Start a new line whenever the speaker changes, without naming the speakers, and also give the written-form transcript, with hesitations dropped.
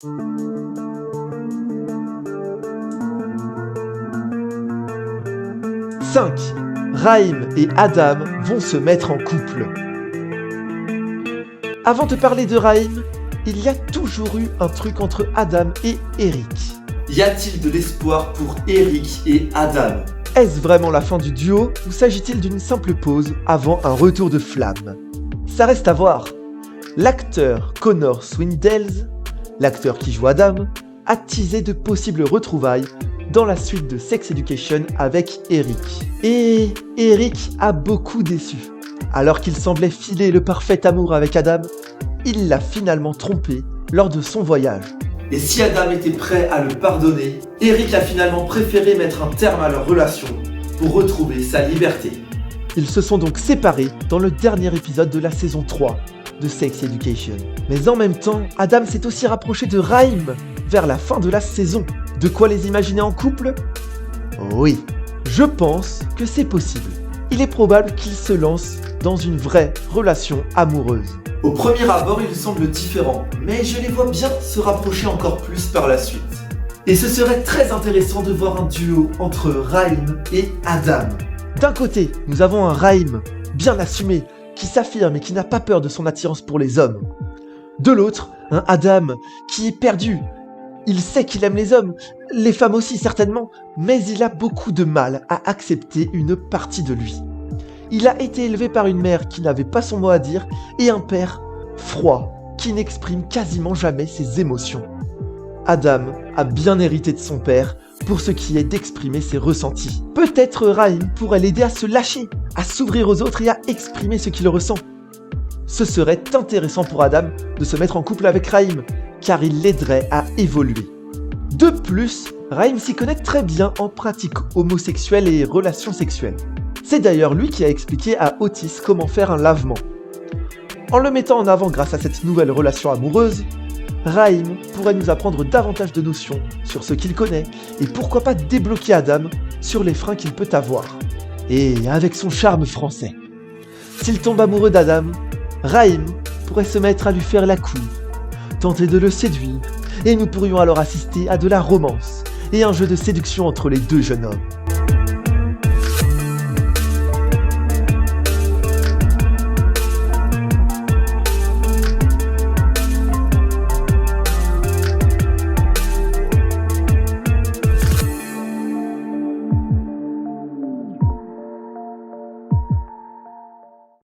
5. Raïm et Adam vont se mettre en couple. Avant de parler de Raïm, il y a toujours eu un truc entre Adam et Eric.
Y a-t-il de l'espoir pour Eric et Adam?
Est-ce vraiment la fin du duo ou s'agit-il d'une simple pause avant un retour de flamme? Ça reste à voir. L'acteur Connor Swindles, l'acteur qui joue Adam, a teasé de possibles retrouvailles dans la suite de Sex Education avec Eric. Et Eric a beaucoup déçu. Alors qu'il semblait filer le parfait amour avec Adam, il l'a finalement trompé lors de son voyage.
Et si Adam était prêt à le pardonner, Eric a finalement préféré mettre un terme à leur relation pour retrouver sa liberté.
Ils se sont donc séparés dans le dernier épisode de la saison 3 de Sex Education. Mais en même temps, Adam s'est aussi rapproché de Raïm vers la fin de la saison. De quoi les imaginer en couple? Oui, je pense que c'est possible. Il est probable qu'ils se lancent dans une vraie relation amoureuse.
Au premier abord, ils semblent différents, mais je les vois bien se rapprocher encore plus par la suite. Et ce serait très intéressant de voir un duo entre Raïm et Adam.
D'un côté, nous avons un Raïm bien assumé, qui s'affirme et qui n'a pas peur de son attirance pour les hommes. De l'autre, un Adam qui est perdu. Il sait qu'il aime les hommes, les femmes aussi certainement, mais il a beaucoup de mal à accepter une partie de lui. Il a été élevé par une mère qui n'avait pas son mot à dire et un père froid qui n'exprime quasiment jamais ses émotions. Adam a bien hérité de son père pour ce qui est d'exprimer ses ressentis. Peut-être Raïm pourrait l'aider à se lâcher, à s'ouvrir aux autres et à exprimer ce qu'il ressent. Ce serait intéressant pour Adam de se mettre en couple avec Raïm, car il l'aiderait à évoluer. De plus, Raïm s'y connaît très bien en pratiques homosexuelles et relations sexuelles. C'est d'ailleurs lui qui a expliqué à Otis comment faire un lavement. En le mettant en avant grâce à cette nouvelle relation amoureuse, Raïm pourrait nous apprendre davantage de notions sur ce qu'il connaît et pourquoi pas débloquer Adam sur les freins qu'il peut avoir. Et avec son charme français. S'il tombe amoureux d'Adam, Raïm pourrait se mettre à lui faire la cour, tenter de le séduire, et nous pourrions alors assister à de la romance et un jeu de séduction entre les deux jeunes hommes.